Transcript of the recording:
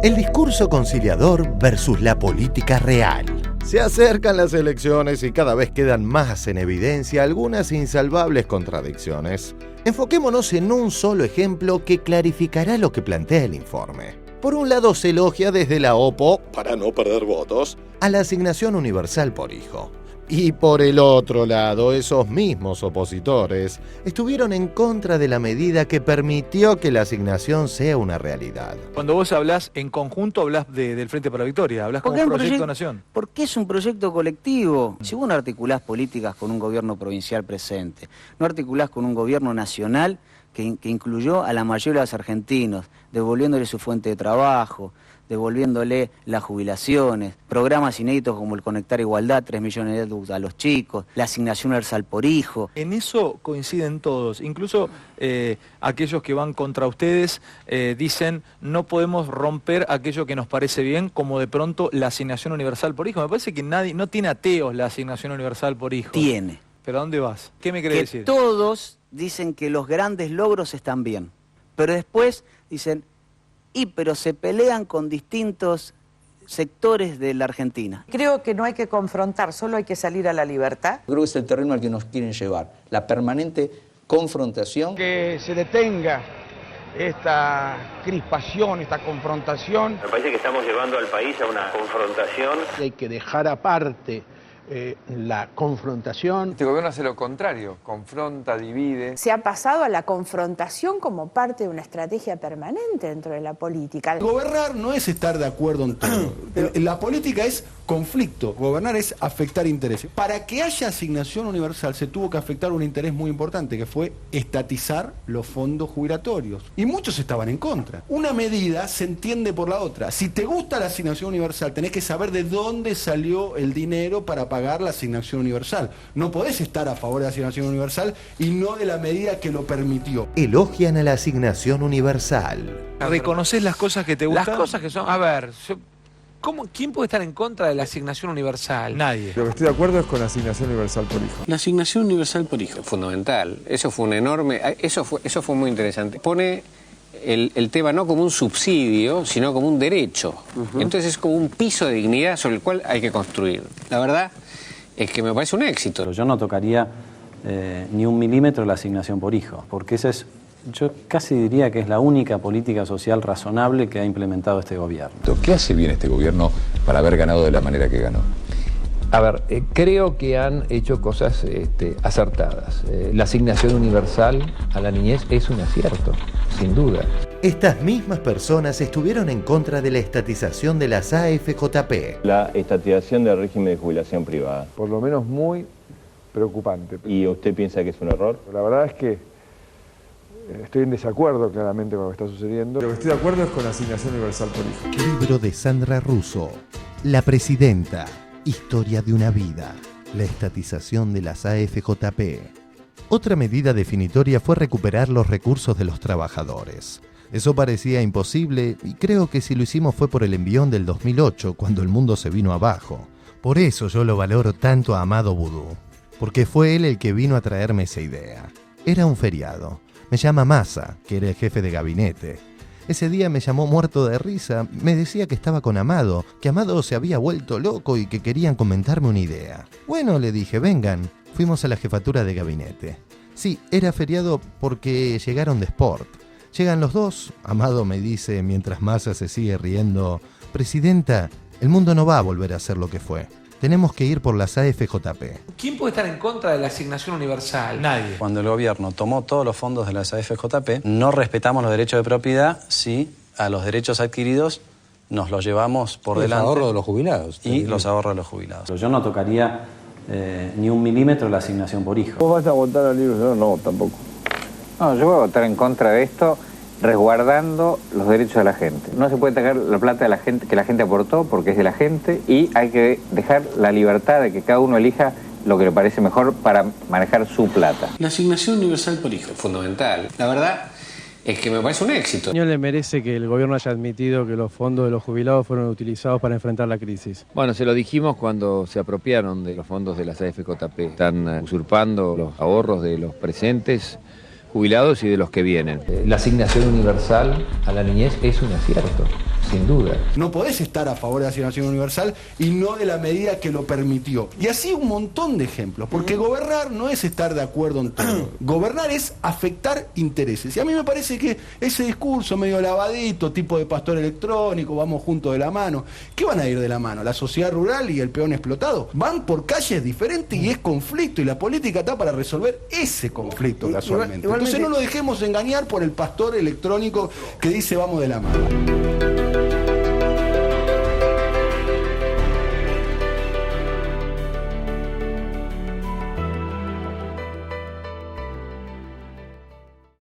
El discurso conciliador versus la política real. Se acercan las elecciones y cada vez quedan más en evidencia algunas insalvables contradicciones. Enfoquémonos en un solo ejemplo que clarificará lo que plantea el informe. Por un lado se elogia desde la OPO, para no perder votos, a la asignación universal por hijo. Y por el otro lado, esos mismos opositores estuvieron en contra de la medida que permitió que la asignación sea una realidad. Cuando vos hablás en conjunto, hablás del Frente para la Victoria, hablás como proyecto nación. Porque es un proyecto colectivo. Si vos no articulás políticas con un gobierno provincial presente, no articulás con un gobierno nacional que incluyó a la mayoría de los argentinos, devolviéndole su fuente de trabajo, devolviéndole las jubilaciones, programas inéditos como el Conectar Igualdad, 3 millones de euros a los chicos, la asignación universal por hijo. En eso coinciden todos, incluso aquellos que van contra ustedes dicen no podemos romper aquello que nos parece bien, como de pronto la asignación universal por hijo. Me parece que no tiene ateos la asignación universal por hijo. Tiene. ¿Pero a dónde vas? ¿Qué me querés decir? Todos dicen que los grandes logros están bien, pero después dicen, pero se pelean con distintos sectores de la Argentina. Creo que no hay que confrontar, solo hay que salir a la libertad. Creo que es el terreno al que nos quieren llevar, la permanente confrontación. Que se detenga esta crispación, esta confrontación. Me parece que estamos llevando al país a una confrontación. Hay que dejar aparte la confrontación. Este gobierno hace lo contrario, confronta, divide. Se ha pasado a la confrontación como parte de una estrategia permanente dentro de la política. Gobernar no es estar de acuerdo en todo. La política es conflicto. Gobernar es afectar intereses. Para que haya asignación universal se tuvo que afectar un interés muy importante, que fue estatizar los fondos jubilatorios. Y muchos estaban en contra. Una medida se entiende por la otra. Si te gusta la asignación universal, tenés que saber de dónde salió el dinero para pagar la asignación universal. No podés estar a favor de la asignación universal y no de la medida que lo permitió. Elogian a la asignación universal. ¿Reconoces las cosas que te gustan? Las cosas que son... A ver, ¿quién puede estar en contra de la asignación universal? Nadie. Lo que estoy de acuerdo es con la asignación universal por hijo. La asignación universal por hijo. Fundamental. Eso fue un enorme... Eso fue muy interesante. Pone el tema no como un subsidio, sino como un derecho. Entonces es como un piso de dignidad sobre el cual hay que construir. La verdad es que me parece un éxito. Yo no tocaría ni un milímetro la asignación por hijo, porque esa es... Yo casi diría que es la única política social razonable que ha implementado este gobierno. ¿Qué hace bien este gobierno para haber ganado de la manera que ganó? A ver, creo que han hecho cosas acertadas. La asignación universal a la niñez es un acierto, sin duda. Estas mismas personas estuvieron en contra de la estatización de las AFJP. La estatización del régimen de jubilación privada. Por lo menos muy preocupante. ¿Y usted piensa que es un error? La verdad es que estoy en desacuerdo claramente con lo que está sucediendo. Lo que estoy de acuerdo es con la asignación universal por hijo. Libro de Sandra Russo. La presidenta. Historia de una vida. La estatización de las AFJP. Otra medida definitoria fue recuperar los recursos de los trabajadores. Eso parecía imposible y creo que si lo hicimos fue por el envión del 2008, cuando el mundo se vino abajo. Por eso yo lo valoro tanto a Amado Vudú, porque fue él el que vino a traerme esa idea. Era un feriado. Me llama Massa, que era el jefe de gabinete. Ese día me llamó muerto de risa, me decía que estaba con Amado, que Amado se había vuelto loco y que querían comentarme una idea. Bueno, le dije, vengan. Fuimos a la jefatura de gabinete. Sí, era feriado porque llegaron de Sport. Llegan los dos, Amado me dice mientras Massa se sigue riendo, Presidenta, el mundo no va a volver a ser lo que fue. Tenemos que ir por las AFJP. ¿Quién puede estar en contra de la asignación universal? Nadie. Cuando el gobierno tomó todos los fondos de las AFJP, no respetamos los derechos de propiedad si a los derechos adquiridos nos los llevamos por delante. Los ahorros de los jubilados. Y los ahorros de los jubilados. Yo no tocaría ni un milímetro la asignación por hijo. ¿Vos vas a votar al libro? No, tampoco. No, yo voy a votar en contra de esto, resguardando los derechos de la gente. No se puede sacar la plata de la gente que la gente aportó porque es de la gente y hay que dejar la libertad de que cada uno elija lo que le parece mejor para manejar su plata. La asignación universal por hijo. Fundamental. La verdad es que me parece un éxito. No le merece que el gobierno haya admitido que los fondos de los jubilados fueron utilizados para enfrentar la crisis. Bueno, se lo dijimos cuando se apropiaron de los fondos de las AFJP. Están usurpando los ahorros de los presentes jubilados y de los que vienen. La asignación universal a la niñez es un acierto, sin duda. No podés estar a favor de la asignación universal y no de la medida que lo permitió. Y así un montón de ejemplos, porque gobernar no es estar de acuerdo en todo. Gobernar es afectar intereses. Y a mí me parece que ese discurso medio lavadito, tipo de pastor electrónico, vamos juntos de la mano, ¿qué van a ir de la mano? ¿La sociedad rural y el peón explotado? Van por calles diferentes y es conflicto, y la política está para resolver ese conflicto casualmente. Entonces no nos dejemos engañar por el pastor electrónico que dice vamos de la mano.